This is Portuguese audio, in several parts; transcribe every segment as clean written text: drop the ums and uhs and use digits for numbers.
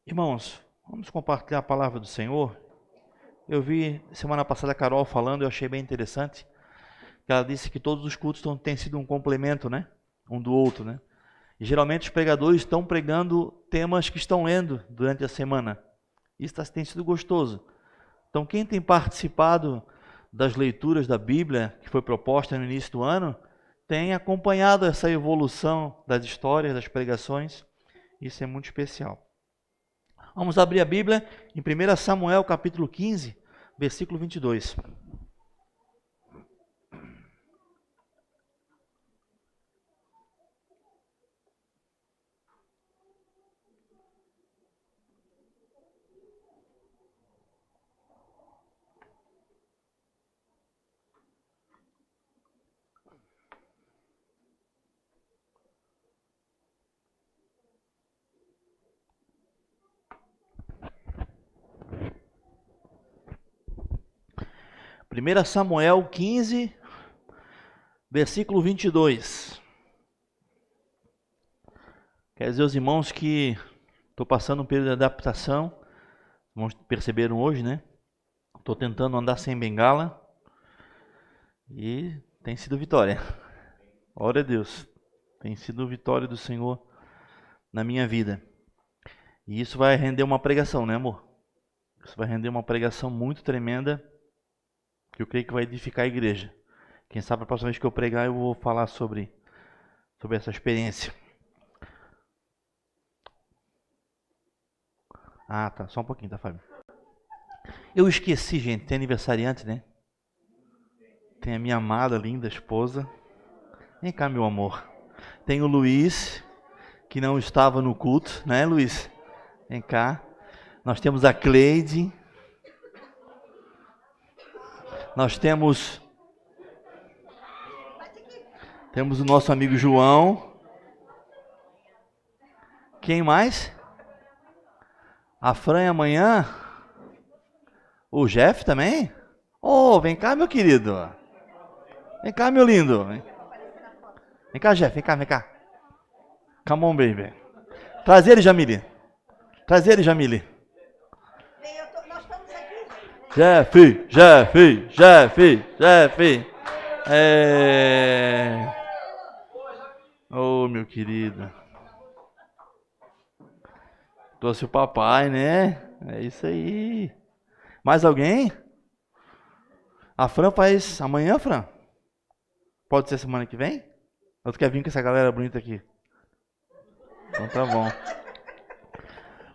Irmãos, vamos compartilhar a palavra do Senhor. Eu vi semana passada a Carol falando, eu achei bem interessante. Ela disse que todos os cultos têm sido um complemento, né? Um do outro, né? E geralmente os pregadores estão pregando temas que estão lendo durante a semana. Isso tem sido gostoso. Então, quem tem participado das leituras da Bíblia, que foi proposta no início do ano, tem acompanhado essa evolução das histórias, das pregações. Isso é muito especial. Vamos abrir a Bíblia em 1 Samuel, capítulo 15, versículo 22. Primeira Samuel 15, versículo 22. Quer dizer, os irmãos que estou passando um período de adaptação, irmãos perceberam hoje, né? Estou tentando andar sem bengala e tem sido vitória. Glória a Deus. Tem sido vitória do Senhor na minha vida. E isso vai render uma pregação, né, amor? Isso vai render uma pregação muito tremenda, que eu creio que vai edificar a igreja. Quem sabe a próxima vez que eu pregar eu vou falar sobre essa experiência. Ah, tá. Só um pouquinho, tá, Fábio? Eu esqueci, gente. Tem aniversariante, né? Tem a minha amada, linda esposa. Vem cá, meu amor. Tem o Luiz, que não estava no culto, né, Luiz? Vem cá. Nós temos a Cleide. Nós temos o nosso amigo João. Quem mais? A Fran amanhã. O Jeff também? Oh, vem cá, meu querido. Vem cá, meu lindo. Vem cá, Jeff. Vem cá. Come on, baby. Traz ele, Jamile. Nós estamos aqui. Jeff. Oh, meu querido. Trouxe o papai, né? É isso aí. Mais alguém? A Fran faz amanhã, Fran? Pode ser semana que vem? Ou tu quer vir com essa galera bonita aqui? Então tá bom.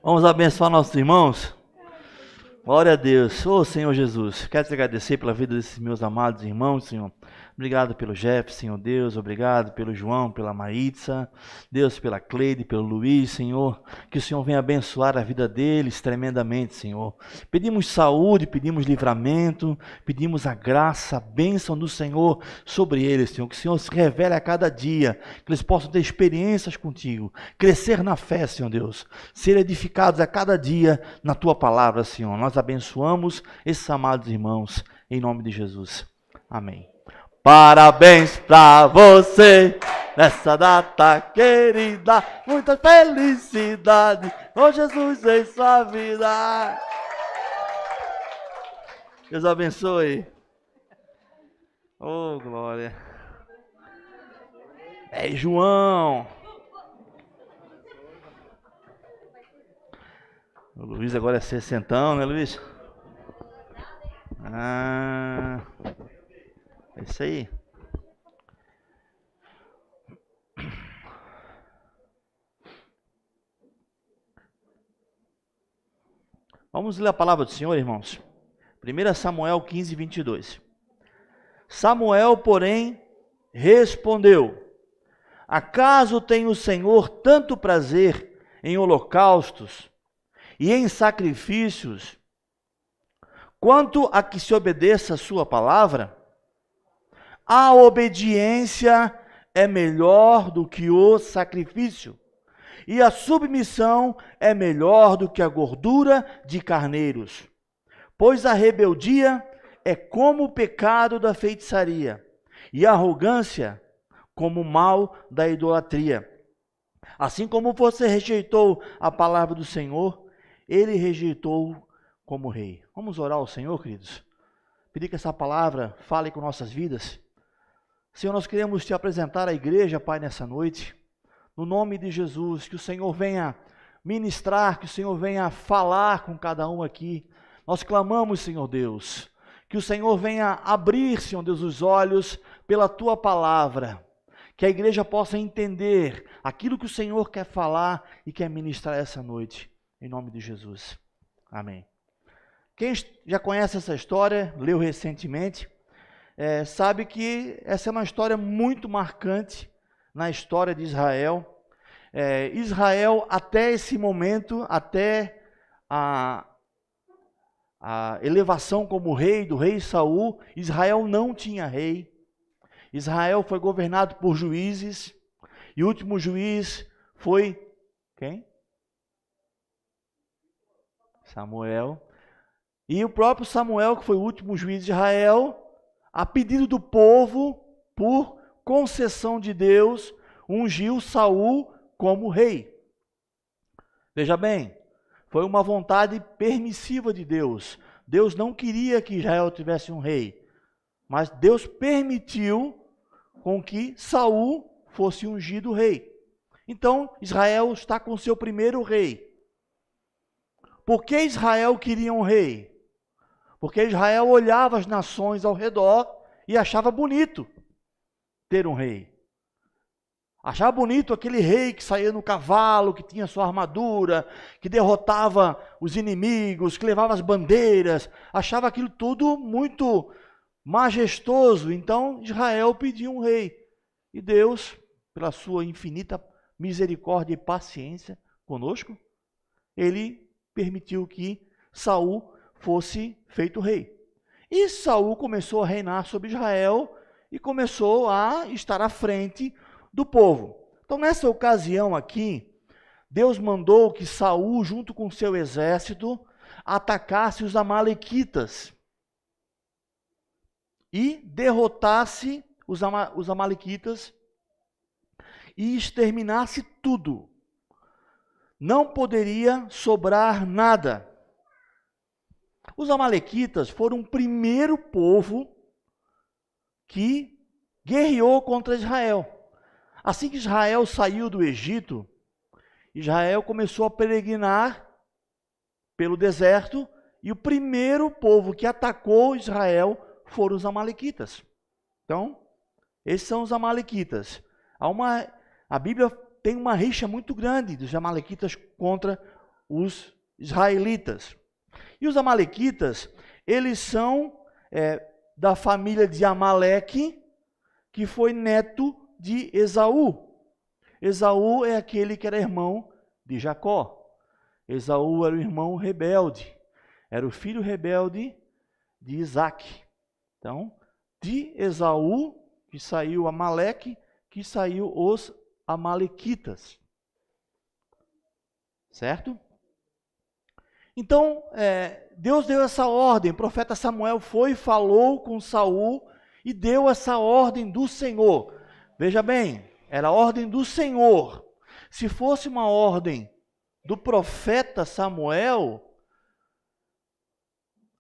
Vamos abençoar nossos irmãos? Glória a Deus. Ô Senhor Jesus, quero te agradecer pela vida desses meus amados irmãos, Senhor. Obrigado pelo Jeff, Senhor Deus. Obrigado pelo João, pela Maritza. Deus, pela Cleide, pelo Luiz, Senhor. Que o Senhor venha abençoar a vida deles tremendamente, Senhor. Pedimos saúde, pedimos livramento, pedimos a graça, a bênção do Senhor sobre eles, Senhor. Que o Senhor se revele a cada dia, que eles possam ter experiências contigo, crescer na fé, Senhor Deus. Ser edificados a cada dia na Tua palavra, Senhor. Nós abençoamos esses amados irmãos, em nome de Jesus. Amém. Parabéns pra você, nessa data querida, muita felicidade, oh Jesus em sua vida. Deus abençoe. Oh, glória. João. O Luiz agora é 60, né, Luiz? É isso aí. Vamos ler a palavra do Senhor, irmãos. 1 Samuel 15, 22. Samuel, porém, respondeu: acaso tem o Senhor tanto prazer em holocaustos e em sacrifícios, quanto a que se obedeça a sua palavra? A obediência é melhor do que o sacrifício, e a submissão é melhor do que a gordura de carneiros. Pois a rebeldia é como o pecado da feitiçaria, e a arrogância como o mal da idolatria. Assim como você rejeitou a palavra do Senhor ele rejeitou como rei. Vamos orar ao Senhor, queridos? Pedir que essa palavra fale com nossas vidas. Senhor, nós queremos te apresentar à igreja, Pai, nessa noite. No nome de Jesus, que o Senhor venha ministrar, que o Senhor venha falar com cada um aqui. Nós clamamos, Senhor Deus, que o Senhor venha abrir, Senhor Deus, os olhos pela Tua palavra, que a igreja possa entender aquilo que o Senhor quer falar e quer ministrar essa noite, em nome de Jesus. Amém. Quem já conhece essa história, leu recentemente, sabe que essa é uma história muito marcante na história de Israel. Israel, até esse momento, até a elevação como rei do rei Saul, Israel não tinha rei. Israel foi governado por juízes, e o último juiz foi quem? Samuel. E o próprio Samuel, que foi o último juiz de Israel, a pedido do povo, por concessão de Deus, ungiu Saul como rei. Veja bem, foi uma vontade permissiva de Deus. Deus não queria que Israel tivesse um rei, mas Deus permitiu com que Saul fosse ungido rei. Então, Israel está com seu primeiro rei. Por que Israel queria um rei? Porque Israel olhava as nações ao redor e achava bonito ter um rei. Achava bonito aquele rei que saía no cavalo, que tinha sua armadura, que derrotava os inimigos, que levava as bandeiras. Achava aquilo tudo muito majestoso. Então Israel pediu um rei. E Deus, pela sua infinita misericórdia e paciência conosco, ele permitiu que Saul fosse feito rei. E Saul começou a reinar sobre Israel e começou a estar à frente do povo. Então, nessa ocasião aqui, Deus mandou que Saul, junto com seu exército, atacasse os amalequitas e derrotasse os amalequitas e exterminasse tudo. Não poderia sobrar nada. Os amalequitas foram o primeiro povo que guerreou contra Israel. Assim que Israel saiu do Egito, Israel começou a peregrinar pelo deserto, e o primeiro povo que atacou Israel foram os amalequitas. Então, esses são os amalequitas. A Bíblia tem uma rixa muito grande dos amalequitas contra os israelitas. E os amalequitas, eles são da família de Amaleque, que foi neto de Esaú. Esaú é aquele que era irmão de Jacó. Esaú era o irmão rebelde, era o filho rebelde de Isaque. Então, de Esaú, que saiu Amaleque, que saiu os amalequitas. Certo? Então, Deus deu essa ordem, o profeta Samuel foi, falou com Saul e deu essa ordem do Senhor. Veja bem, era a ordem do Senhor. Se fosse uma ordem do profeta Samuel,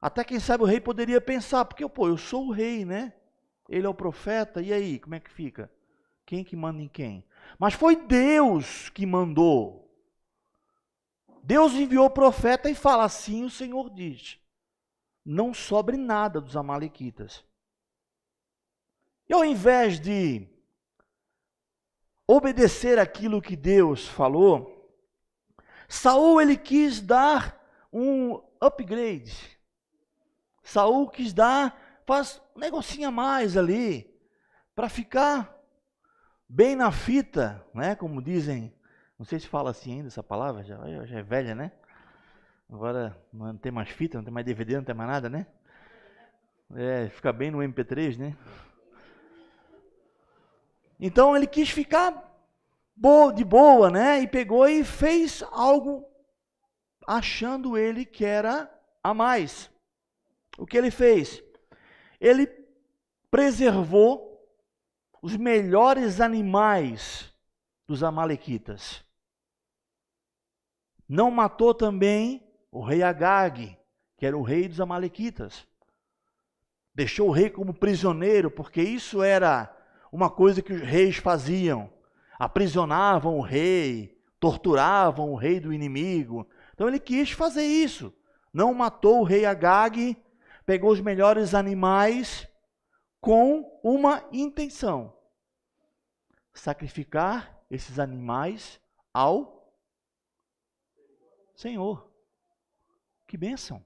até quem sabe o rei poderia pensar, porque eu sou o rei, né? Ele é o profeta, e aí, como é que fica? Quem que manda em quem? Mas foi Deus que mandou. Deus enviou o profeta e fala assim, o Senhor diz, não sobre nada dos amalequitas. E ao invés de obedecer aquilo que Deus falou, Saul ele quis dar um upgrade. Saul quis faz um negocinho a mais ali, para ficar bem na fita, né? Como dizem, não sei se fala assim ainda essa palavra, já é velha, né? Agora não tem mais fita, não tem mais DVD, não tem mais nada, né? Fica bem no MP3, né? Então ele quis ficar de boa, né? E pegou e fez algo achando ele que era a mais. O que ele fez? Ele preservou os melhores animais dos amalequitas. Não matou também o rei Agag, que era o rei dos amalequitas. Deixou o rei como prisioneiro, porque isso era uma coisa que os reis faziam. Aprisionavam o rei, torturavam o rei do inimigo. Então ele quis fazer isso. Não matou o rei Agag, pegou os melhores animais com uma intenção: sacrificar esses animais ao Senhor. Que bênção!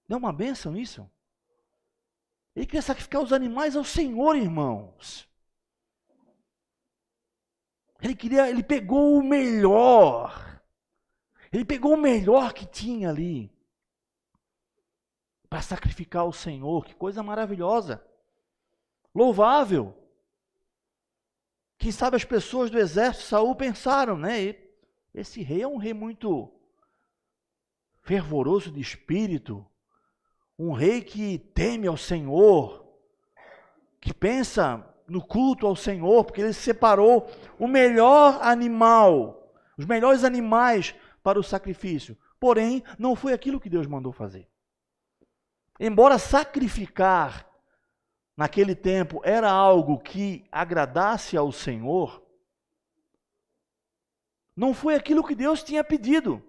Não é uma bênção isso? Ele queria sacrificar os animais ao Senhor, irmãos. Ele pegou o melhor. Ele pegou o melhor que tinha ali para sacrificar ao Senhor. Que coisa maravilhosa. Louvável. Quem sabe as pessoas do exército de Saul pensaram, né? Esse rei é um rei muito fervoroso de espírito. Um rei que teme ao Senhor, que pensa no culto ao Senhor, porque ele separou o melhor animal, os melhores animais para o sacrifício. Porém, não foi aquilo que Deus mandou fazer. Embora sacrificar naquele tempo era algo que agradasse ao Senhor, não foi aquilo que Deus tinha pedido.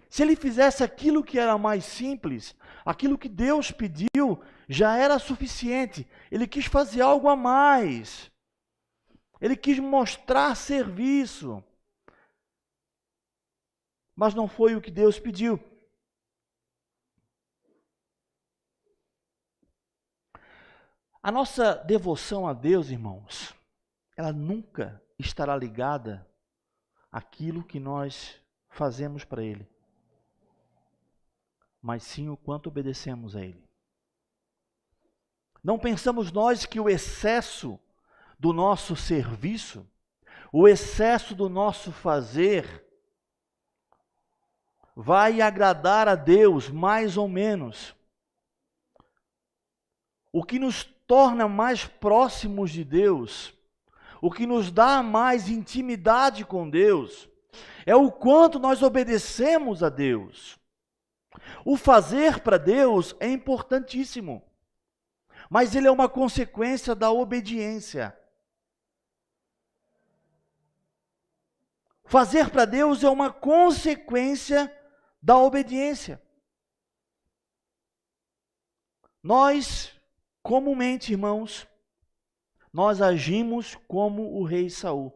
Se ele fizesse aquilo que era mais simples, aquilo que Deus pediu, já era suficiente. Ele quis fazer algo a mais. Ele quis mostrar serviço. Mas não foi o que Deus pediu. A nossa devoção a Deus, irmãos, ela nunca estará ligada àquilo que nós fazemos para Ele, mas sim o quanto obedecemos a Ele. Não pensamos nós que o excesso do nosso serviço, o excesso do nosso fazer, vai agradar a Deus mais ou menos. O que nos torna mais próximos de Deus, o que nos dá mais intimidade com Deus, é o quanto nós obedecemos a Deus. O fazer para Deus é importantíssimo, mas ele é uma consequência da obediência. Fazer para Deus é uma consequência da obediência. Nós, comumente, irmãos, nós agimos como o rei Saul.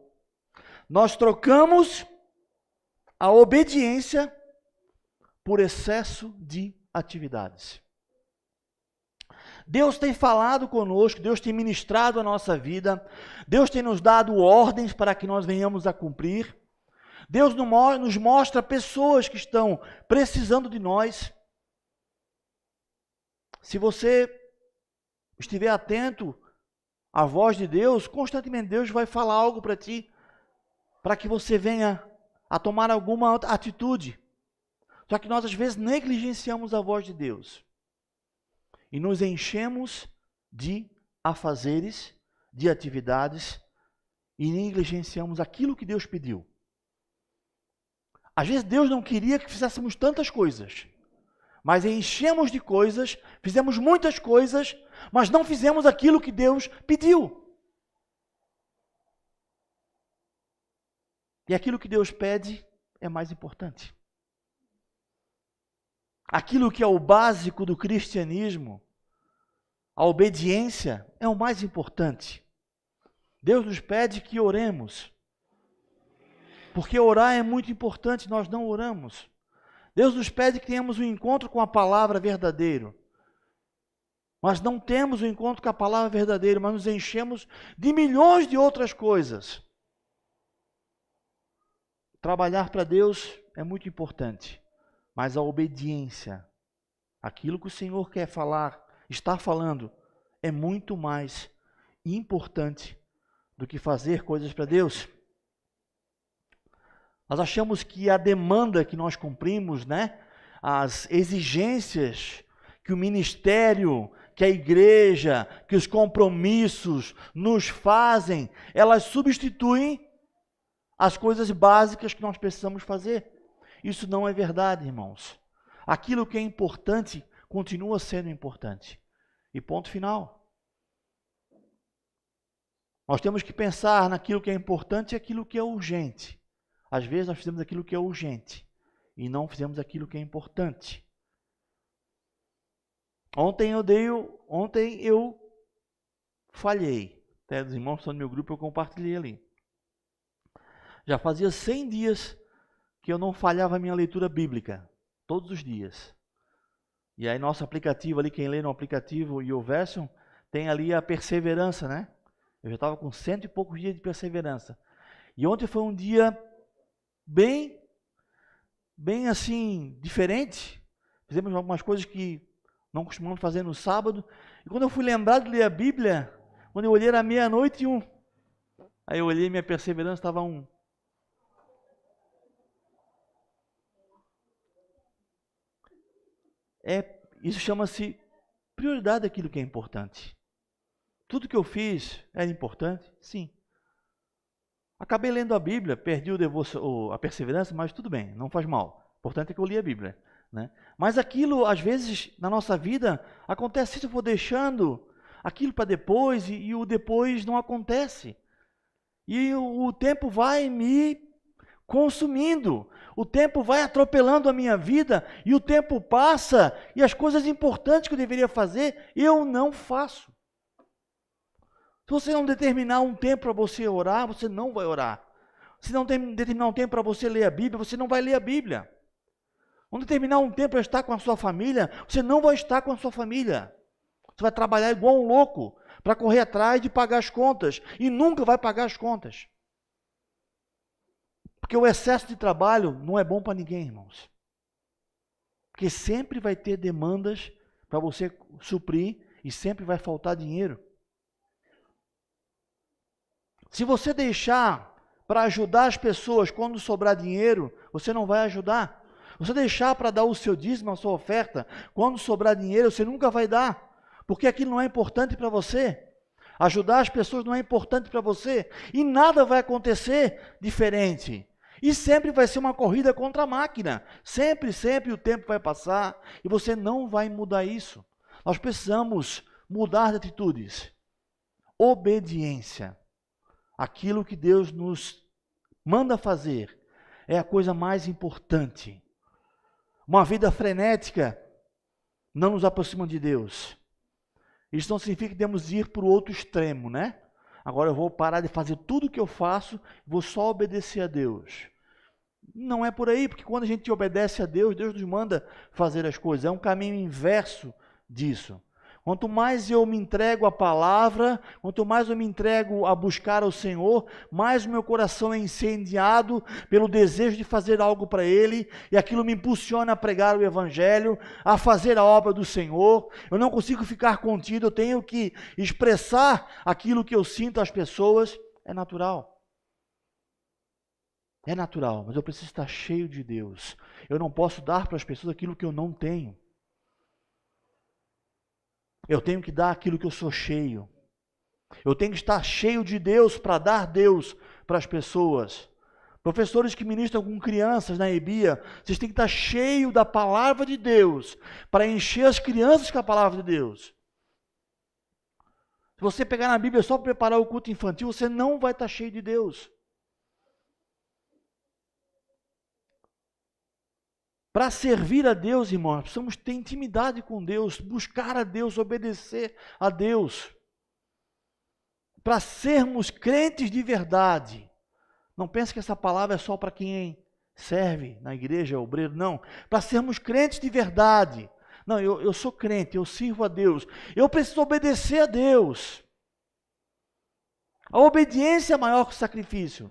Nós trocamos a obediência por excesso de atividades. Deus tem falado conosco, Deus tem ministrado a nossa vida, Deus tem nos dado ordens para que nós venhamos a cumprir. Deus nos mostra pessoas que estão precisando de nós. Se você estiver atento à voz de Deus, constantemente Deus vai falar algo para ti, para que você venha a tomar alguma atitude. Só que nós às vezes negligenciamos a voz de Deus e nos enchemos de afazeres, de atividades e negligenciamos aquilo que Deus pediu. Às vezes Deus não queria que fizéssemos tantas coisas, mas enchemos de coisas, fizemos muitas coisas, mas não fizemos aquilo que Deus pediu. E aquilo que Deus pede é mais importante. Aquilo que é o básico do cristianismo, a obediência, é o mais importante. Deus nos pede que oremos, porque orar é muito importante, nós não oramos. Deus nos pede que tenhamos um encontro com a palavra verdadeira, mas não temos um encontro com a palavra verdadeira, mas nos enchemos de milhões de outras coisas. Trabalhar para Deus é muito importante, mas a obediência, aquilo que o Senhor quer falar, está falando, é muito mais importante do que fazer coisas para Deus. Nós achamos que a demanda que nós cumprimos, as exigências que o ministério, que a igreja, que os compromissos nos fazem, elas substituem as coisas básicas que nós precisamos fazer. Isso não é verdade, irmãos. Aquilo que é importante continua sendo importante. E ponto final. Nós temos que pensar naquilo que é importante e aquilo que é urgente. Às vezes nós fizemos aquilo que é urgente e não fizemos aquilo que é importante. Ontem eu falhei. Até os irmãos que estão no meu grupo eu compartilhei ali. Já fazia 100 dias que eu não falhava a minha leitura bíblica. Todos os dias. E aí nosso aplicativo ali, quem lê no aplicativo YouVersion, tem ali a perseverança, né? Eu já estava com 100 e poucos dias de perseverança. E ontem foi um dia bem assim, diferente. Fizemos algumas coisas que não costumamos fazer no sábado. E quando eu fui lembrar de ler a Bíblia, quando eu olhei era 00:01. Aí eu olhei, minha perseverança estava 1. Isso chama-se prioridade daquilo que é importante. Tudo que eu fiz era importante? Sim. Acabei lendo a Bíblia, perdi a perseverança, mas tudo bem, não faz mal. O importante é que eu li a Bíblia, né? Mas aquilo, às vezes, na nossa vida, acontece se eu for deixando aquilo para depois e o depois não acontece. E o tempo vai me consumindo, o tempo vai atropelando a minha vida e o tempo passa e as coisas importantes que eu deveria fazer, eu não faço. Se você não determinar um tempo para você orar, você não vai orar. Se não determinar um tempo para você ler a Bíblia, você não vai ler a Bíblia. Não determinar um tempo para estar com a sua família, você não vai estar com a sua família. Você vai trabalhar igual um louco para correr atrás de pagar as contas e nunca vai pagar as contas. Porque o excesso de trabalho não é bom para ninguém, irmãos. Porque sempre vai ter demandas para você suprir e sempre vai faltar dinheiro. Se você deixar para ajudar as pessoas quando sobrar dinheiro, você não vai ajudar. Se você deixar para dar o seu dízimo, a sua oferta, quando sobrar dinheiro, você nunca vai dar. Porque aquilo não é importante para você. Ajudar as pessoas não é importante para você. E nada vai acontecer diferente. E sempre vai ser uma corrida contra a máquina. Sempre o tempo vai passar e você não vai mudar isso. Nós precisamos mudar de atitudes. Obediência. Aquilo que Deus nos manda fazer é a coisa mais importante. Uma vida frenética não nos aproxima de Deus. Isso não significa que devemos ir para o outro extremo, né? Agora eu vou parar de fazer tudo o que eu faço, vou só obedecer a Deus. Não é por aí, porque quando a gente obedece a Deus, Deus nos manda fazer as coisas. É um caminho inverso disso. Quanto mais eu me entrego à palavra, quanto mais eu me entrego a buscar ao Senhor, mais o meu coração é incendiado pelo desejo de fazer algo para Ele, e aquilo me impulsiona a pregar o Evangelho, a fazer a obra do Senhor. Eu não consigo ficar contido, eu tenho que expressar aquilo que eu sinto às pessoas. É natural. É natural, mas eu preciso estar cheio de Deus. Eu não posso dar para as pessoas aquilo que eu não tenho. Eu tenho que dar aquilo que eu sou cheio. Eu tenho que estar cheio de Deus para dar Deus para as pessoas. Professores que ministram com crianças na EBIA, vocês têm que estar cheios da palavra de Deus para encher as crianças com a palavra de Deus. Se você pegar na Bíblia só para preparar o culto infantil, você não vai estar cheio de Deus. Para servir a Deus, irmãos, precisamos ter intimidade com Deus, buscar a Deus, obedecer a Deus. Para sermos crentes de verdade. Não pense que essa palavra é só para quem serve na igreja, obreiro, não. Para sermos crentes de verdade. Não, eu sou crente, eu sirvo a Deus. Eu preciso obedecer a Deus. A obediência é maior que o sacrifício.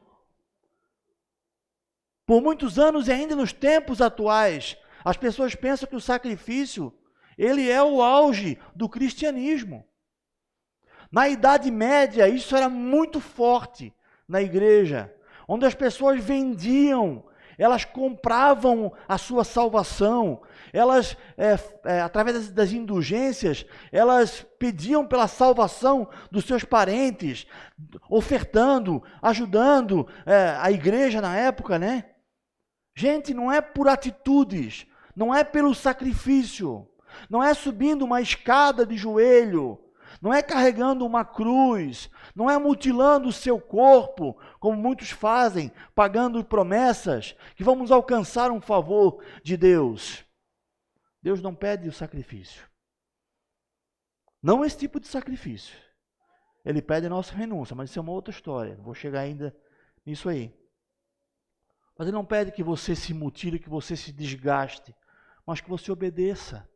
Por muitos anos e ainda nos tempos atuais, as pessoas pensam que o sacrifício, ele é o auge do cristianismo. Na Idade Média, isso era muito forte na igreja, onde as pessoas vendiam, elas compravam a sua salvação, elas, através das indulgências, elas pediam pela salvação dos seus parentes, ofertando, ajudando a igreja na época, né? Gente, não é por atitudes, não é pelo sacrifício, não é subindo uma escada de joelho, não é carregando uma cruz, não é mutilando o seu corpo, como muitos fazem, pagando promessas, que vamos alcançar um favor de Deus. Deus não pede o sacrifício. Não esse tipo de sacrifício. Ele pede a nossa renúncia, mas isso é uma outra história. Não vou chegar ainda nisso aí. Mas ele não pede que você se mutile, que você se desgaste, mas que você obedeça.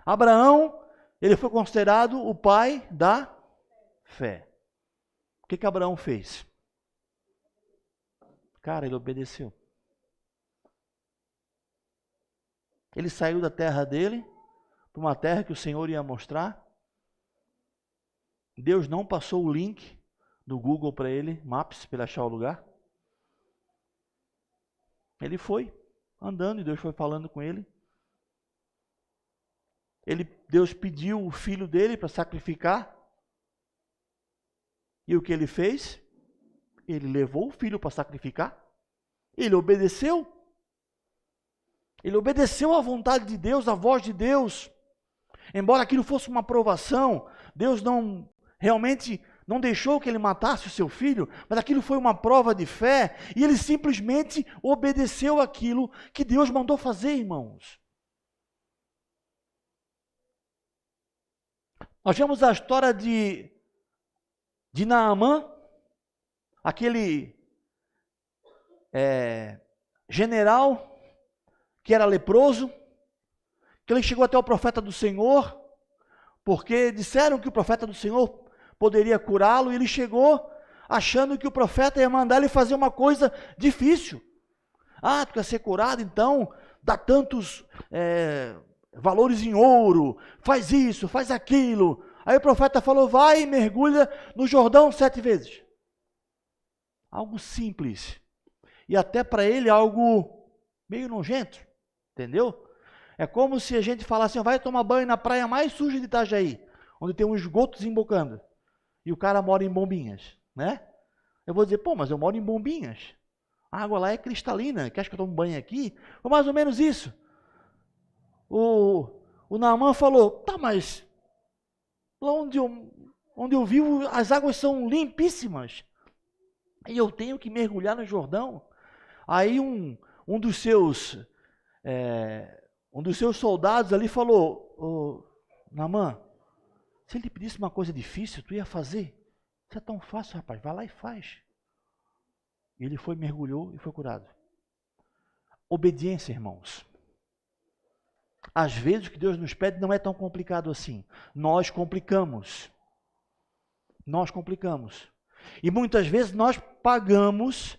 Abraão, ele foi considerado o pai da fé. O que Abraão fez? Cara, ele obedeceu. Ele saiu da terra dele para uma terra que o Senhor ia mostrar. Deus não passou o link do Google para ele, Maps, para ele achar o lugar. Ele foi andando e Deus foi falando com ele. Deus pediu o filho dele para sacrificar. E o que ele fez? Ele levou o filho para sacrificar. Ele obedeceu. Ele obedeceu à vontade de Deus, à voz de Deus. Embora aquilo fosse uma provação, Deus realmente não deixou que ele matasse o seu filho, mas aquilo foi uma prova de fé, e ele simplesmente obedeceu aquilo que Deus mandou fazer, irmãos. Nós vemos a história de Naamã, aquele general que era leproso, que ele chegou até o profeta do Senhor, porque disseram que o profeta do Senhor poderia curá-lo, e ele chegou achando que o profeta ia mandar ele fazer uma coisa difícil. Ah, tu quer ser curado? Então dá tantos valores em ouro, faz isso, faz aquilo. Aí o profeta falou, vai e mergulha no Jordão 7 vezes. Algo simples. E até para ele algo meio nojento, entendeu? É como se a gente falasse assim, vai tomar banho na praia mais suja de Itajaí, onde tem um esgoto desembocando, e o cara mora em Bombinhas, né? Eu vou dizer, pô, mas eu moro em Bombinhas, a água lá é cristalina, quer que eu tome banho aqui? Foi mais ou menos isso. O Naamã falou, tá, mas lá onde eu vivo, as águas são limpíssimas, e eu tenho que mergulhar no Jordão. Aí um dos seus soldados ali falou, Naamã, se ele pedisse uma coisa difícil, tu ia fazer? Isso é tão fácil, rapaz, vai lá e faz. E ele foi, mergulhou e foi curado. Obediência, irmãos. Às vezes o que Deus nos pede não é tão complicado assim. Nós complicamos. E muitas vezes nós pagamos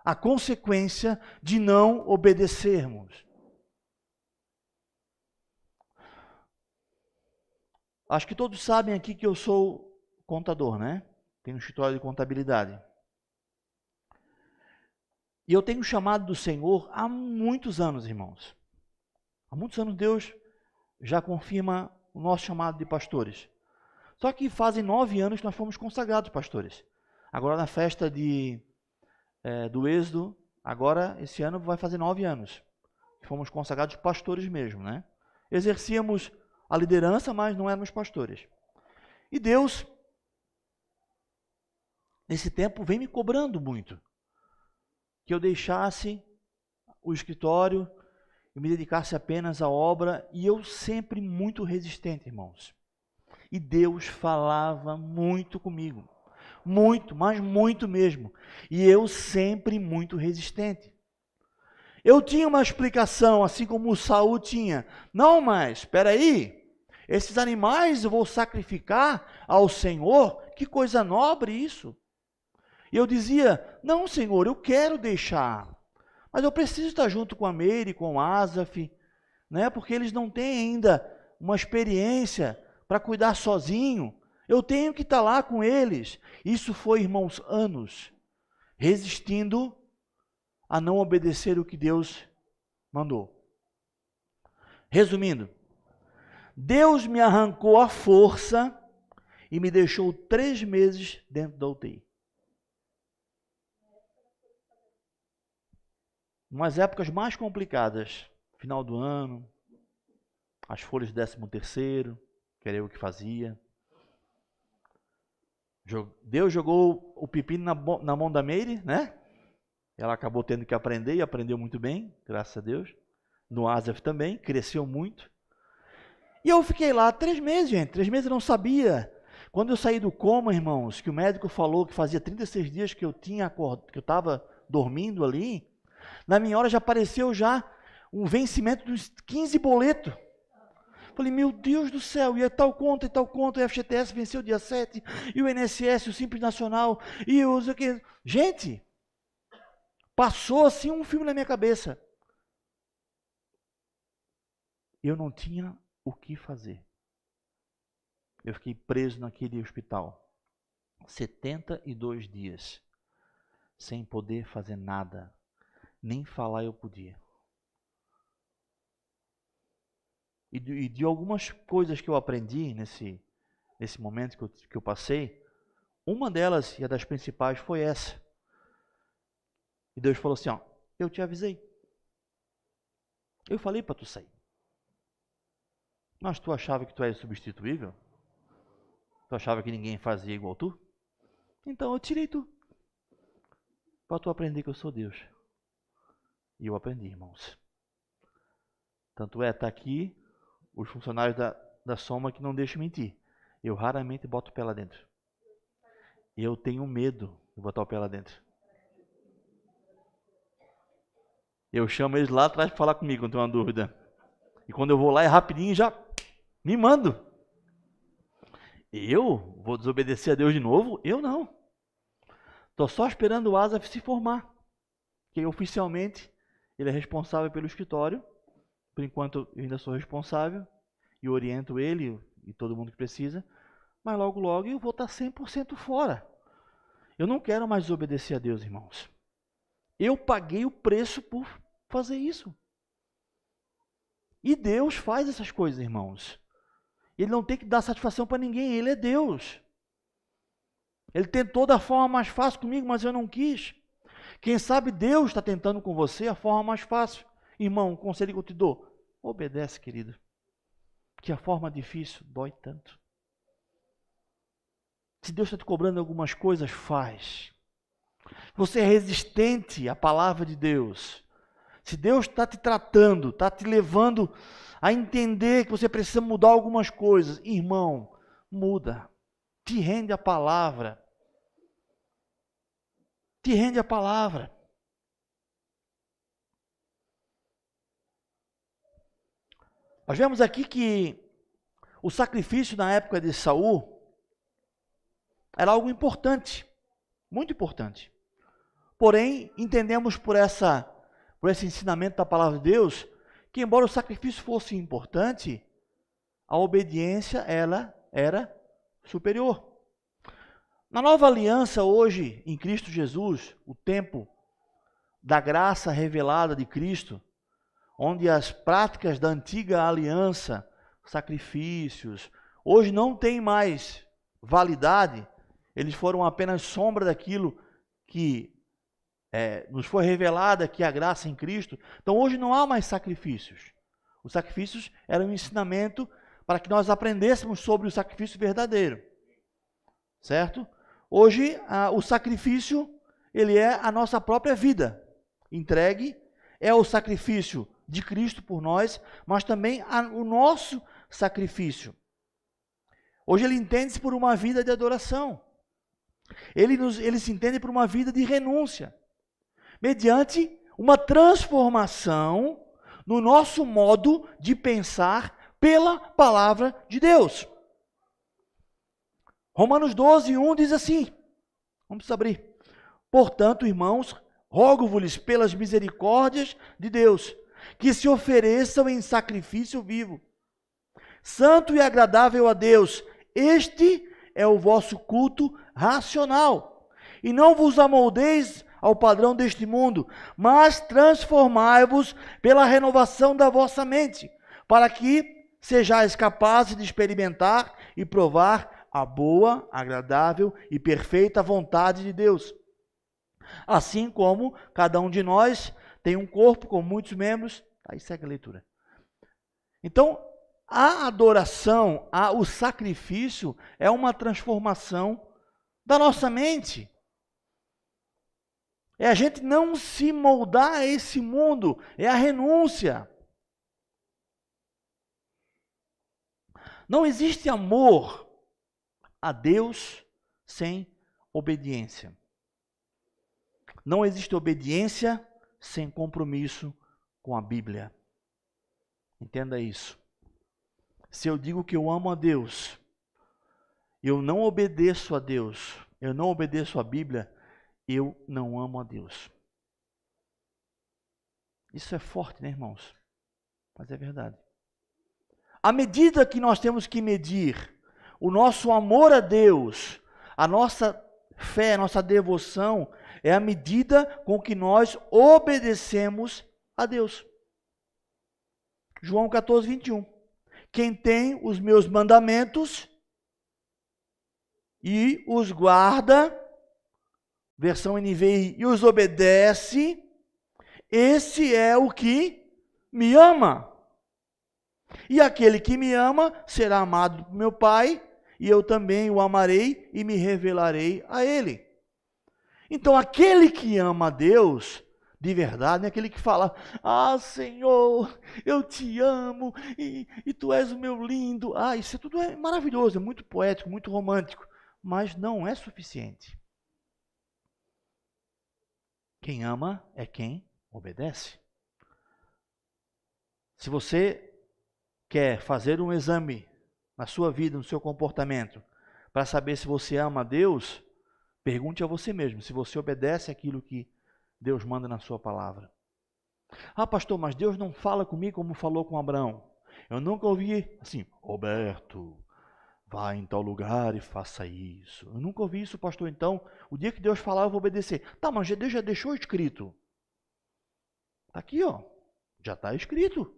a consequência de não obedecermos. Acho que todos sabem aqui que eu sou contador, né? Tenho um escritório de contabilidade. E eu tenho chamado do Senhor há muitos anos, irmãos. Há muitos anos Deus já confirma o nosso chamado de pastores. Só que fazem 9 anos que nós fomos consagrados pastores. Agora na festa do Êxodo, agora esse ano vai fazer 9 anos. Fomos consagrados pastores mesmo, né? Exercíamos a liderança, mas não éramos pastores. E Deus, nesse tempo, vem me cobrando muito. Que eu deixasse o escritório e me dedicasse apenas à obra, e eu sempre muito resistente, irmãos. E Deus falava muito comigo. Muito, mas muito mesmo. E eu sempre muito resistente. Eu tinha uma explicação, assim como o Saul tinha. Não, mas, espera aí. Esses animais eu vou sacrificar ao Senhor? Que coisa nobre isso. E eu dizia, não, Senhor, eu quero deixar. Mas eu preciso estar junto com a Meire, com o Asaf, né? Porque eles não têm ainda uma experiência para cuidar sozinho. Eu tenho que estar lá com eles. Isso foi, irmãos, anos, resistindo a não obedecer o que Deus mandou. Resumindo, Deus me arrancou à força e me deixou 3 meses dentro da UTI. umas épocas mais complicadas, final do ano, as folhas do 13º, que era eu que fazia. Deus jogou o pepino na mão da Meire, né? Ela acabou tendo que aprender e aprendeu muito bem, graças a Deus. No Asaf também, cresceu muito. E eu fiquei lá 3 meses, gente. 3 meses eu não sabia. Quando eu saí do coma, irmãos, que o médico falou que fazia 36 dias que eu estava dormindo ali, na minha hora já apareceu já um vencimento dos 15 boletos. Falei, meu Deus do céu, e tal conta, e o FGTS venceu dia 7, e o INSS, o Simples Nacional, e o... Gente, passou assim um filme na minha cabeça. Eu não tinha o que fazer. Eu fiquei preso naquele hospital 72 dias, sem poder fazer nada, nem falar eu podia. E de algumas coisas que eu aprendi nesse momento que eu passei, uma delas, e a das principais, foi essa. E Deus falou assim, ó, eu te avisei. Eu falei para tu sair. Mas tu achava que tu és substituível? Tu achava que ninguém fazia igual tu? Então eu tirei tu. Para tu aprender que eu sou Deus. E eu aprendi, irmãos. Tanto é, tá aqui os funcionários da Soma que não deixam mentir. Eu raramente boto o pé lá dentro. Eu tenho medo de botar o pé lá dentro. Eu chamo eles lá atrás para falar comigo quando tem uma dúvida. E quando eu vou lá é rapidinho já me mando. Eu vou desobedecer a Deus de novo? Eu não. Estou só esperando o Asaf se formar. Que oficialmente ele é responsável pelo escritório. Por enquanto eu ainda sou responsável e oriento ele e todo mundo que precisa. Mas logo, logo eu vou estar 100% fora. Eu não quero mais desobedecer a Deus, irmãos. Eu paguei o preço por fazer isso. E Deus faz essas coisas, irmãos. Ele não tem que dar satisfação para ninguém, Ele é Deus. Ele tentou da forma mais fácil comigo, mas eu não quis. Quem sabe Deus está tentando com você a forma mais fácil. Irmão, o conselho que eu te dou, obedece, querido. Que a forma difícil dói tanto. Se Deus está te cobrando algumas coisas, faz. Você é resistente à palavra de Deus. Se Deus está te tratando, está te levando a entender que você precisa mudar algumas coisas, irmão, muda. Te rende a palavra. Te rende a palavra. Nós vemos aqui que o sacrifício na época de Saul era algo importante, muito importante. Porém, entendemos por esse ensinamento da palavra de Deus, que embora o sacrifício fosse importante, a obediência ela era superior. Na nova aliança hoje, em Cristo Jesus, o tempo da graça revelada de Cristo, onde as práticas da antiga aliança, sacrifícios, hoje não têm mais validade, eles foram apenas sombra daquilo que nos foi revelada, que é a graça em Cristo. Então hoje não há mais sacrifícios. Os sacrifícios eram um ensinamento para que nós aprendêssemos sobre o sacrifício verdadeiro. Certo? Hoje o sacrifício, ele é a nossa própria vida. Entregue, é o sacrifício de Cristo por nós, mas também o nosso sacrifício. Hoje ele entende-se por uma vida de adoração. Ele se entende por uma vida de renúncia, mediante uma transformação no nosso modo de pensar pela palavra de Deus. Romanos 12:1 diz assim, vamos abrir. Portanto, irmãos, rogo-vos pelas misericórdias de Deus, que se ofereçam em sacrifício vivo, santo e agradável a Deus. Este é o vosso culto racional. E não vos amoldeis ao padrão deste mundo, mas transformai-vos pela renovação da vossa mente, para que sejais capazes de experimentar e provar a boa, agradável e perfeita vontade de Deus. Assim como cada um de nós tem um corpo com muitos membros. Aí segue a leitura. Então, a adoração, o sacrifício é uma transformação da nossa mente. É a gente não se moldar a esse mundo, é a renúncia. Não existe amor a Deus sem obediência. Não existe obediência sem compromisso com a Bíblia. Entenda isso. Se eu digo que eu amo a Deus, eu não obedeço a Deus, eu não obedeço a Bíblia, eu não amo a Deus. Isso é forte, né, irmãos? Mas é verdade. À medida que nós temos que medir o nosso amor a Deus, a nossa fé, a nossa devoção, é a medida com que nós obedecemos a Deus. João 14, 21. Quem tem os meus mandamentos e os guarda, versão NVI, e os obedece, esse é o que me ama. E aquele que me ama será amado por meu Pai, e eu também o amarei e me revelarei a ele. Então, aquele que ama a Deus, de verdade, é aquele que fala, Senhor, eu te amo, e tu és o meu lindo. Isso tudo é maravilhoso, é muito poético, muito romântico, mas não é suficiente. Quem ama é quem obedece. Se você quer fazer um exame na sua vida, no seu comportamento, para saber se você ama a Deus, pergunte a você mesmo, se você obedece aquilo que Deus manda na sua palavra. Pastor, mas Deus não fala comigo como falou com Abraão. Eu nunca ouvi assim, Roberto, vá em tal lugar e faça isso. Eu nunca ouvi isso, pastor. Então, o dia que Deus falar, eu vou obedecer. Tá, mas Deus já deixou escrito. Está aqui, ó. Já está escrito.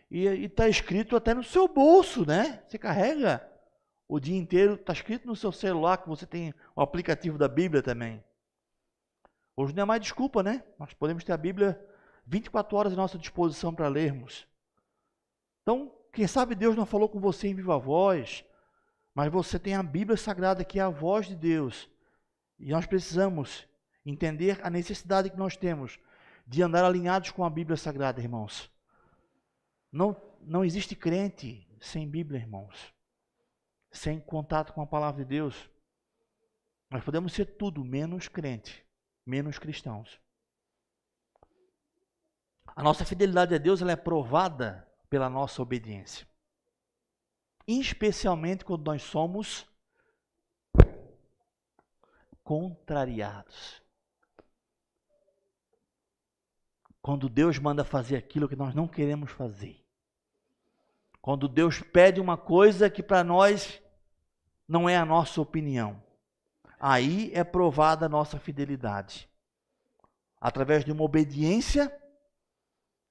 E está escrito até no seu bolso, né? Você carrega o dia inteiro, está escrito no seu celular, que você tem o aplicativo da Bíblia também. Hoje não é mais desculpa, né? Nós podemos ter a Bíblia 24 horas à nossa disposição para lermos. Então, quem sabe Deus não falou com você em viva voz, mas você tem a Bíblia Sagrada, que é a voz de Deus. E nós precisamos entender a necessidade que nós temos de andar alinhados com a Bíblia Sagrada, irmãos. Não existe crente sem Bíblia, irmãos. Sem contato com a palavra de Deus. Nós podemos ser tudo menos crente, menos cristãos. A nossa fidelidade a Deus ela é provada pela nossa obediência. Especialmente quando nós somos contrariados. Quando Deus manda fazer aquilo que nós não queremos fazer. Quando Deus pede uma coisa que para nós não é a nossa opinião. Aí é provada a nossa fidelidade. Através de uma obediência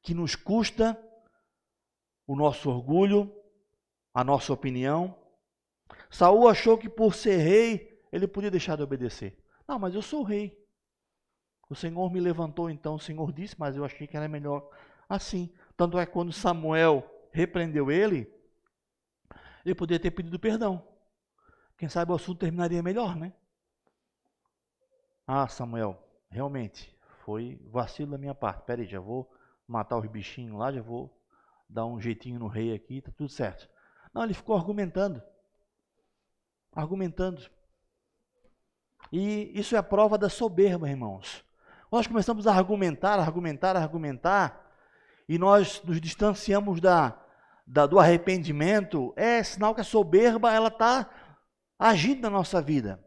que nos custa o nosso orgulho, a nossa opinião. Saul achou que por ser rei, ele podia deixar de obedecer. Não, mas eu sou rei. O Senhor me levantou, então o Senhor disse, mas eu achei que era melhor assim. Tanto é que quando Samuel repreendeu ele poderia ter pedido perdão. Quem sabe o assunto terminaria melhor, né? Samuel, realmente, foi vacilo da minha parte. Peraí, já vou matar os bichinhos lá, já vou dar um jeitinho no rei aqui, tá tudo certo. Não, ele ficou argumentando. E isso é a prova da soberba, irmãos. Nós começamos a argumentar, e nós nos distanciamos do arrependimento, é sinal que a soberba ela está agindo na nossa vida.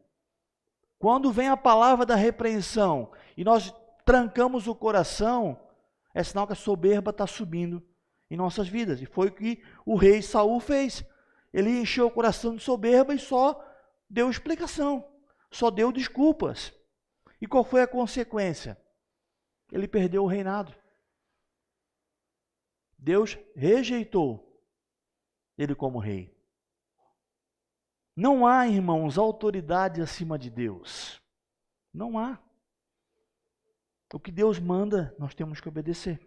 Quando vem a palavra da repreensão e nós trancamos o coração, é sinal que a soberba está subindo em nossas vidas. E foi o que o rei Saul fez. Ele encheu o coração de soberba e só deu explicação, só deu desculpas. E qual foi a consequência? Ele perdeu o reinado. Deus rejeitou ele como rei. Não há, irmãos, autoridade acima de Deus. Não há. O que Deus manda, nós temos que obedecer.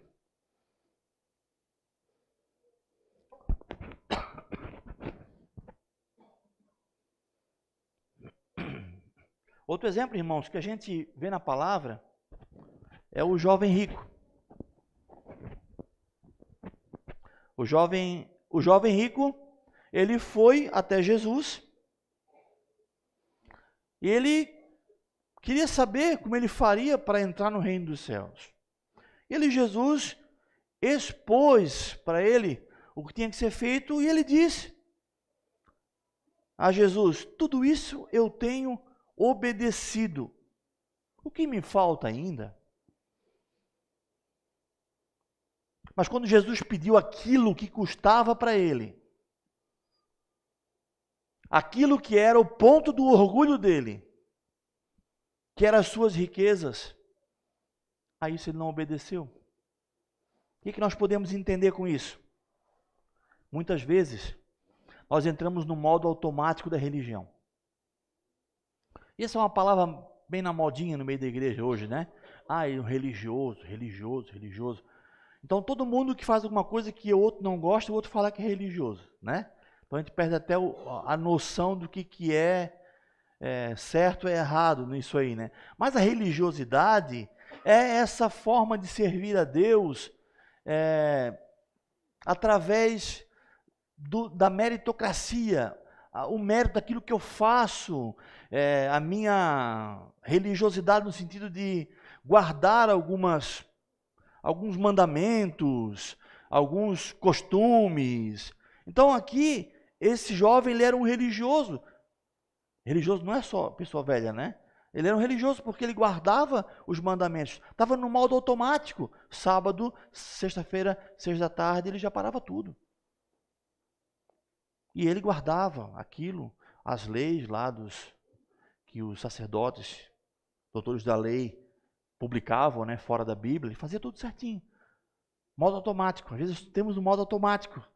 Outro exemplo, irmãos, que a gente vê na palavra é o jovem rico. O jovem rico, ele foi até Jesus e ele queria saber como ele faria para entrar no reino dos céus. Jesus expôs para ele o que tinha que ser feito e ele disse a Jesus: tudo isso eu tenho obedecido. O que me falta ainda? Mas quando Jesus pediu aquilo que custava para ele, aquilo que era o ponto do orgulho dele, que eram as suas riquezas, a isso ele não obedeceu. O que nós podemos entender com isso? Muitas vezes, nós entramos no modo automático da religião. E essa é uma palavra bem na modinha no meio da igreja hoje, né? O religioso. Então, todo mundo que faz alguma coisa que o outro não gosta, o outro fala que é religioso, né? Então, a gente perde até a noção do que é certo e errado nisso aí, né? Mas a religiosidade é essa forma de servir a Deus através da meritocracia, o mérito daquilo que eu faço, a minha religiosidade no sentido de guardar alguns mandamentos, alguns costumes. Então aqui, esse jovem, ele era um religioso. Religioso não é só pessoa velha, né? Ele era um religioso porque ele guardava os mandamentos. Estava no modo automático. Sábado, sexta-feira, 6 da tarde, ele já parava tudo. E ele guardava aquilo, as leis lá que os sacerdotes, doutores da lei, publicavam, né, fora da Bíblia. Ele fazia tudo certinho. Modo automático. Às vezes temos um modo automático.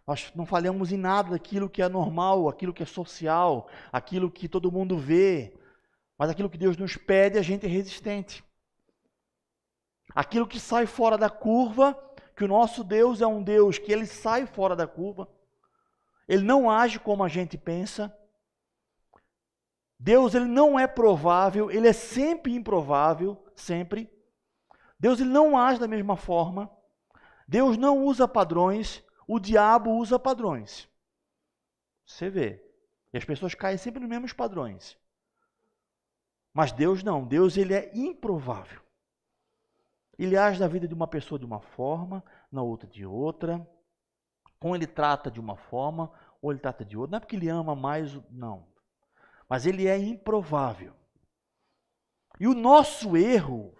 Nós não falhamos em nada daquilo que é normal, aquilo que é social, aquilo que todo mundo vê. Mas aquilo que Deus nos pede, a gente é resistente. Aquilo que sai fora da curva, que o nosso Deus é um Deus que ele sai fora da curva. Ele não age como a gente pensa. Deus, ele não é provável, ele é sempre improvável, sempre. Deus, ele não age da mesma forma. Deus não usa padrões, o diabo usa padrões. Você vê. E as pessoas caem sempre nos mesmos padrões. Mas Deus não. Deus, ele é improvável. Ele age na vida de uma pessoa de uma forma, na outra de outra. Com ele trata de uma forma, ou ele trata de outra. Não é porque ele ama mais, não. Mas ele é improvável. E o nosso erro,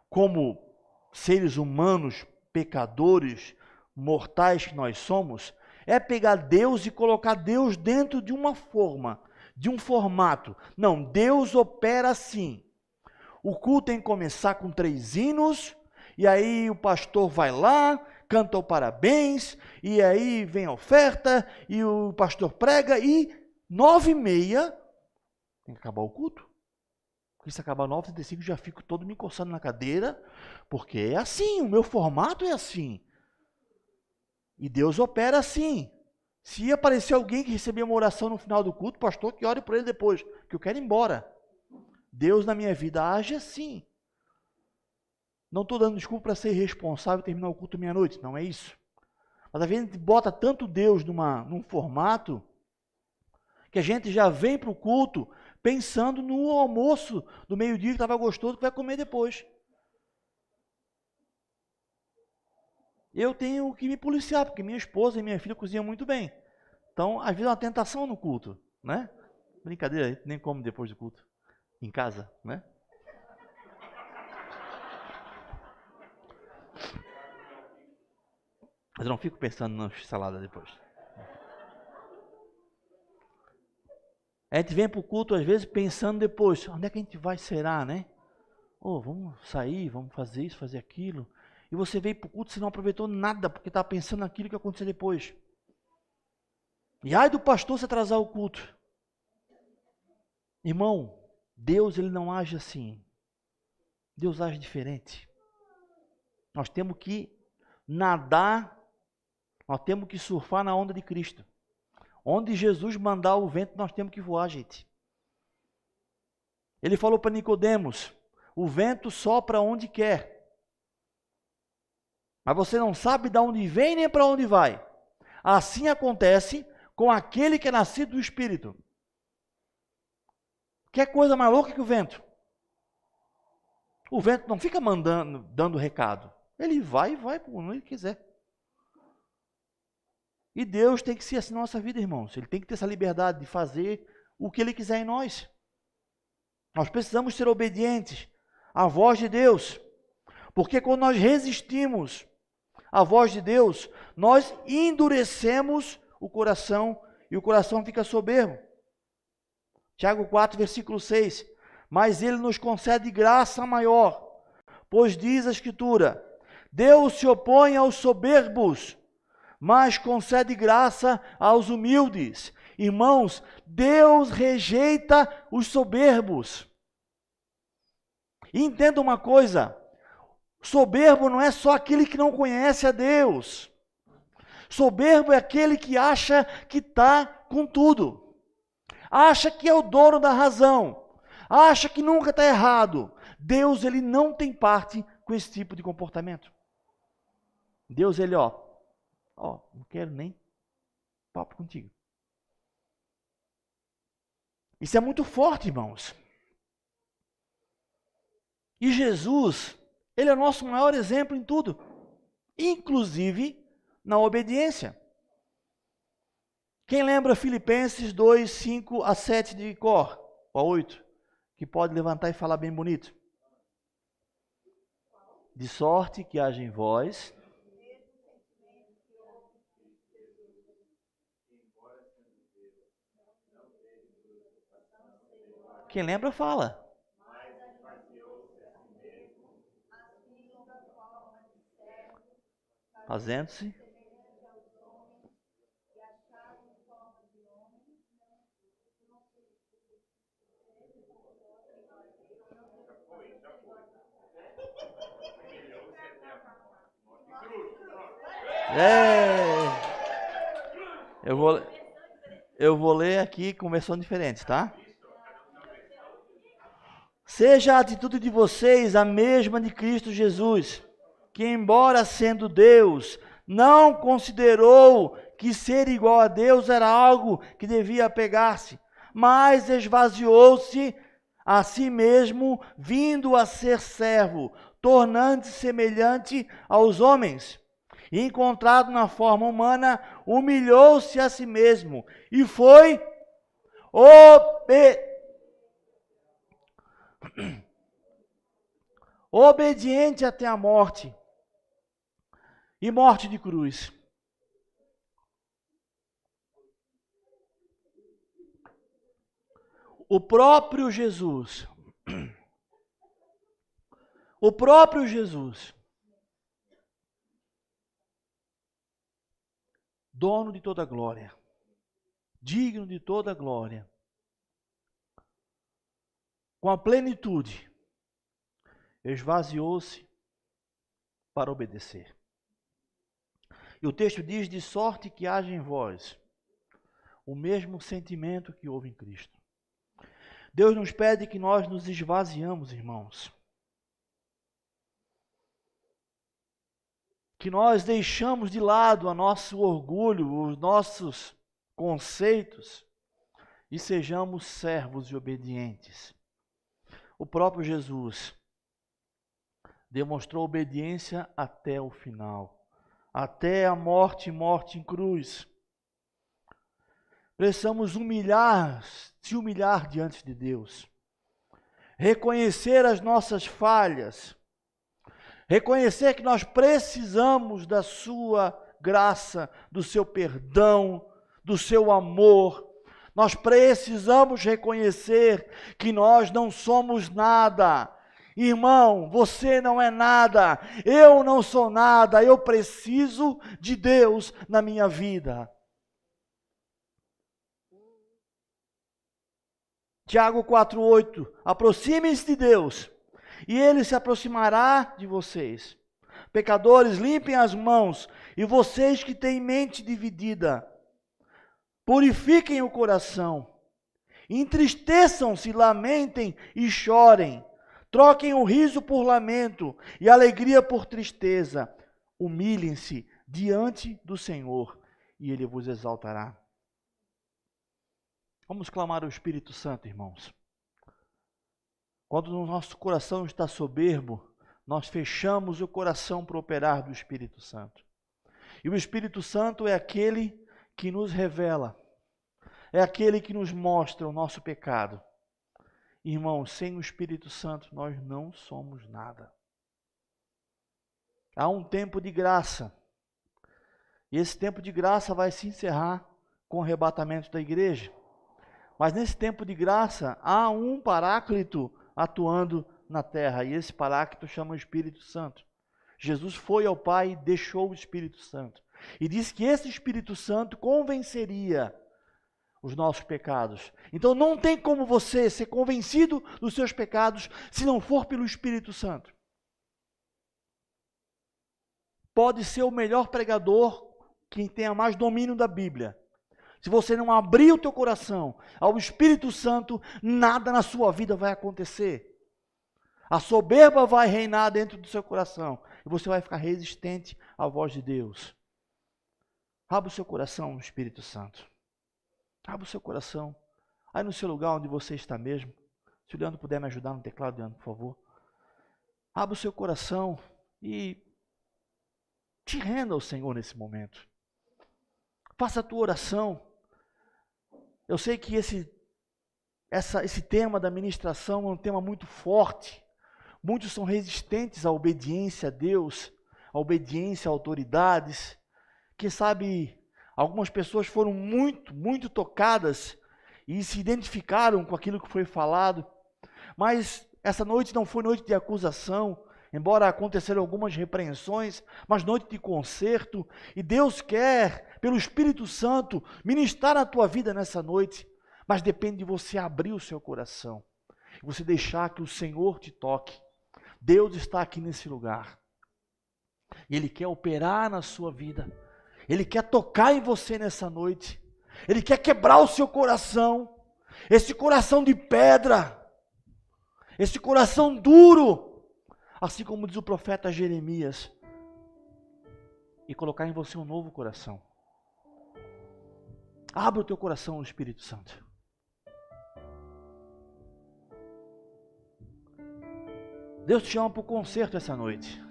como seres humanos, pecadores, mortais que nós somos, é pegar Deus e colocar Deus dentro de uma forma, de um formato. Não, Deus opera assim. O culto tem que começar com 3 hinos, e aí o pastor vai lá, canta o parabéns, e aí vem a oferta, e o pastor prega, e 9h30 tem que acabar o culto. Porque se acabar 9h35, já fico todo me coçando na cadeira, porque é assim, o meu formato é assim. E Deus opera assim. Se aparecer alguém que receber uma oração no final do culto, pastor, que ore por ele depois, que eu quero ir embora. Deus na minha vida age assim. Não estou dando desculpa para ser irresponsável e terminar o culto meia-noite, não é isso. Mas às vezes a gente bota tanto Deus num formato que a gente já vem para o culto pensando no almoço do meio-dia que estava gostoso, que vai comer depois. Eu tenho que me policiar, porque minha esposa e minha filha cozinham muito bem. Então, às vezes é uma tentação no culto, né? Brincadeira, nem como depois do culto. Em casa, né? Mas eu não fico pensando na salada depois. A gente vem para o culto, às vezes, pensando depois, onde é que a gente vai, será, né? Vamos sair, vamos fazer isso, fazer aquilo. E você veio para o culto e você não aproveitou nada, porque estava pensando naquilo que ia acontecer depois. E ai do pastor se atrasar o culto. Irmão, Deus, ele não age assim. Deus age diferente. Nós temos que nadar, nós temos que surfar na onda de Cristo. Onde Jesus mandar o vento, nós temos que voar, gente. Ele falou para Nicodemos, o vento sopra onde quer. Mas você não sabe de onde vem nem para onde vai. Assim acontece com aquele que é nascido do Espírito. Que coisa mais louca que o vento? O vento não fica mandando, dando recado. Ele vai por onde ele quiser. E Deus tem que ser assim na nossa vida, irmãos. Ele tem que ter essa liberdade de fazer o que Ele quiser em nós. Nós precisamos ser obedientes à voz de Deus. Porque quando nós resistimos à voz de Deus, nós endurecemos o coração e o coração fica soberbo. Tiago 4, versículo 6. Mas Ele nos concede graça maior, pois diz a Escritura, Deus se opõe aos soberbos, mas concede graça aos humildes. Irmãos, Deus rejeita os soberbos. E entenda uma coisa, soberbo não é só aquele que não conhece a Deus. Soberbo é aquele que acha que está com tudo. Acha que é o dono da razão. Acha que nunca está errado. Deus, ele não tem parte com esse tipo de comportamento. Deus, ele, não quero nem papo contigo. Isso é muito forte, irmãos. E Jesus, ele é o nosso maior exemplo em tudo. Inclusive na obediência. Quem lembra Filipenses 2, 5 a 7 de cor? Ou a 8? Que pode levantar e falar bem bonito. De sorte que haja em vós quem lembra, fala. Fazendo-se. Eu vou ler aqui com versões diferentes, tá? Seja a atitude de vocês a mesma de Cristo Jesus, que embora sendo Deus, não considerou que ser igual a Deus era algo que devia apegar-se, mas esvaziou-se a si mesmo, vindo a ser servo, tornando-se semelhante aos homens. E encontrado na forma humana, humilhou-se a si mesmo e foi obediente até a morte, e morte de cruz. O próprio Jesus, dono de toda glória, digno de toda glória, com a plenitude, esvaziou-se para obedecer. E o texto diz, de sorte que haja em vós o mesmo sentimento que houve em Cristo. Deus nos pede que nós nos esvaziamos, irmãos. Que nós deixamos de lado o nosso orgulho, os nossos conceitos e sejamos servos e obedientes. O próprio Jesus demonstrou obediência até o final, até a morte em cruz. Precisamos se humilhar diante de Deus, reconhecer as nossas falhas, reconhecer que nós precisamos da sua graça, do seu perdão, do seu amor. Nós precisamos reconhecer que nós não somos nada. Irmão, você não é nada, eu não sou nada, eu preciso de Deus na minha vida. Tiago 4,8, aproximem-se de Deus, e ele se aproximará de vocês. Pecadores, limpem as mãos, e vocês que têm mente dividida, purifiquem o coração. Entristeçam-se, lamentem e chorem. Troquem o riso por lamento e a alegria por tristeza. Humilhem-se diante do Senhor e Ele vos exaltará. Vamos clamar ao Espírito Santo, irmãos. Quando o nosso coração está soberbo, nós fechamos o coração para o operar do Espírito Santo. E o Espírito Santo é aquele que nos revela, é aquele que nos mostra o nosso pecado. Irmãos, sem o Espírito Santo nós não somos nada. Há um tempo de graça, e esse tempo de graça vai se encerrar com o arrebatamento da igreja. Mas nesse tempo de graça, há um paráclito atuando na terra, e esse paráclito chama o Espírito Santo. Jesus foi ao Pai e deixou o Espírito Santo. E disse que esse Espírito Santo convenceria os nossos pecados. Então não tem como você ser convencido dos seus pecados se não for pelo Espírito Santo. Pode ser o melhor pregador, quem tenha mais domínio da Bíblia. Se você não abrir o teu coração ao Espírito Santo, nada na sua vida vai acontecer. A soberba vai reinar dentro do seu coração e você vai ficar resistente à voz de Deus. Abra o seu coração, Espírito Santo. Abra o seu coração. Aí no seu lugar onde você está mesmo. Se o Leandro puder me ajudar no teclado, Leandro, por favor. Abra o seu coração e te renda ao Senhor nesse momento. Faça a tua oração. Eu sei que esse tema da ministração é um tema muito forte. Muitos são resistentes à obediência a Deus, à obediência a autoridades. Quem sabe algumas pessoas foram muito tocadas e se identificaram com aquilo que foi falado. Mas essa noite não foi noite de acusação, embora aconteceram algumas repreensões, mas noite de conserto. E Deus quer, pelo Espírito Santo, ministrar na tua vida nessa noite. Mas depende de você abrir o seu coração e você deixar que o Senhor te toque. Deus está aqui nesse lugar. E Ele quer operar na sua vida. Ele quer tocar em você nessa noite. Ele quer quebrar o seu coração. Esse coração de pedra. Esse coração duro. Assim como diz o profeta Jeremias. E colocar em você um novo coração. Abra o teu coração ao Espírito Santo. Deus te chama para o concerto essa noite.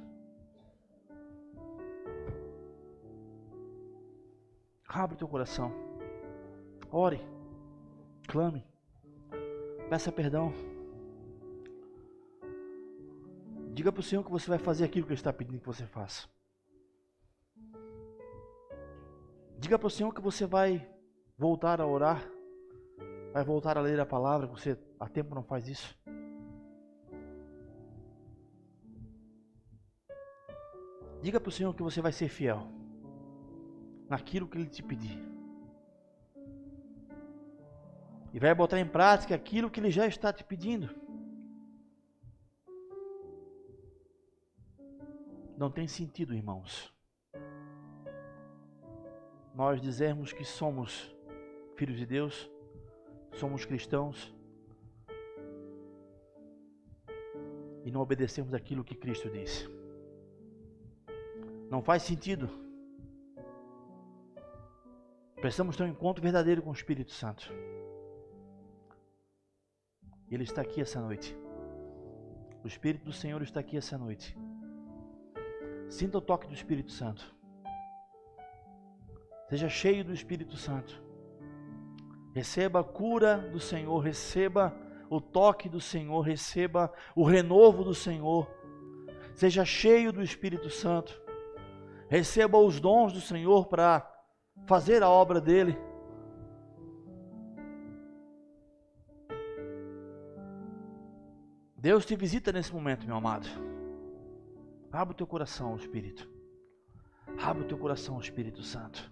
Abra o teu coração. Ore. Clame. Peça perdão. Diga para o Senhor que você vai fazer aquilo que Ele está pedindo que você faça. Diga para o Senhor que você vai voltar a orar. Vai voltar a ler a palavra. Você há tempo não faz isso. Diga para o Senhor que você vai ser fiel naquilo que Ele te pedir. E vai botar em prática aquilo que Ele já está te pedindo. Não tem sentido, irmãos, nós dizermos que somos filhos de Deus, somos cristãos, e não obedecemos aquilo que Cristo disse. Não faz sentido. Precisamos ter um encontro verdadeiro com o Espírito Santo. Ele está aqui essa noite. O Espírito do Senhor está aqui essa noite. Sinta o toque do Espírito Santo. Seja cheio do Espírito Santo. Receba a cura do Senhor, receba o toque do Senhor, receba o renovo do Senhor. Seja cheio do Espírito Santo. Receba os dons do Senhor para fazer a obra dele. Deus te visita nesse momento, meu amado. Abra o teu coração ao Espírito. Abra o teu coração ao Espírito Santo.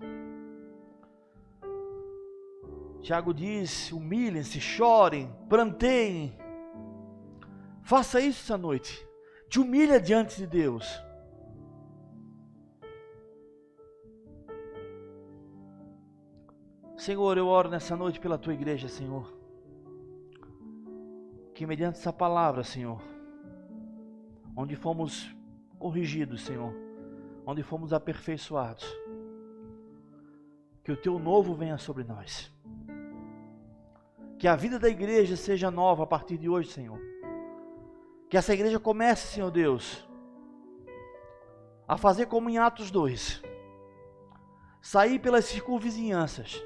Tiago diz: humilhem-se, chorem, pranteiem. Faça isso essa noite. Te humilha diante de Deus. Senhor, eu oro nessa noite pela tua igreja, Senhor. Que mediante essa palavra, Senhor, onde fomos corrigidos, Senhor, onde fomos aperfeiçoados, que o teu novo venha sobre nós. Que a vida da igreja seja nova a partir de hoje, Senhor. Que essa igreja comece, Senhor Deus, a fazer como em Atos 2. Sair pelas circunvizinhanças,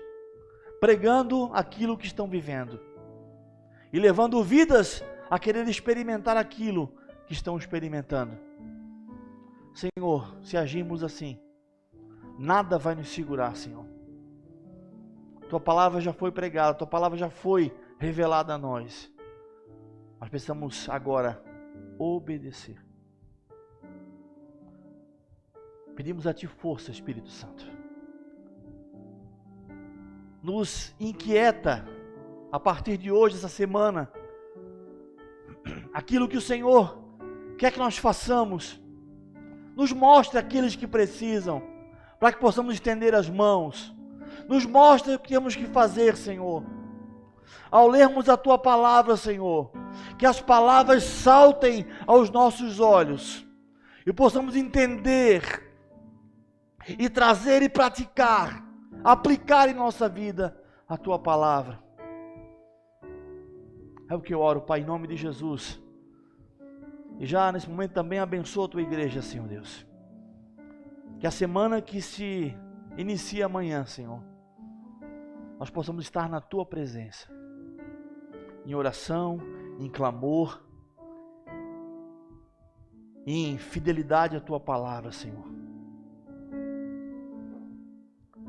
pregando aquilo que estão vivendo. E levando vidas a querer experimentar aquilo que estão experimentando. Senhor, se agirmos assim, nada vai nos segurar, Senhor. Tua palavra já foi pregada, tua palavra já foi revelada a nós. Nós precisamos agora obedecer. Pedimos a ti força, Espírito Santo. Nos inquieta a partir de hoje, essa semana, aquilo que o Senhor quer que nós façamos. Nos mostre aqueles que precisam, para que possamos estender as mãos. Nos mostre o que temos que fazer, Senhor. Ao lermos a tua palavra, Senhor, que as palavras saltem aos nossos olhos e possamos entender e trazer e praticar, aplicar em nossa vida a tua palavra. É o que eu oro, Pai, em nome de Jesus. E já nesse momento também abençoa a tua igreja, Senhor Deus. Que a semana que se inicia amanhã, Senhor, nós possamos estar na tua presença, em oração, em clamor, em fidelidade à tua palavra, Senhor.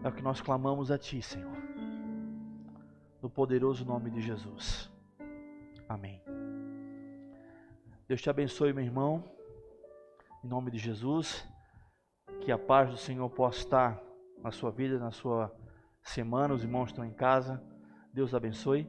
É o que nós clamamos a ti, Senhor, no poderoso nome de Jesus. Amém. Deus te abençoe, meu irmão, em nome de Jesus. Que a paz do Senhor possa estar na sua vida, na sua semana. Os irmãos estão em casa. Deus abençoe.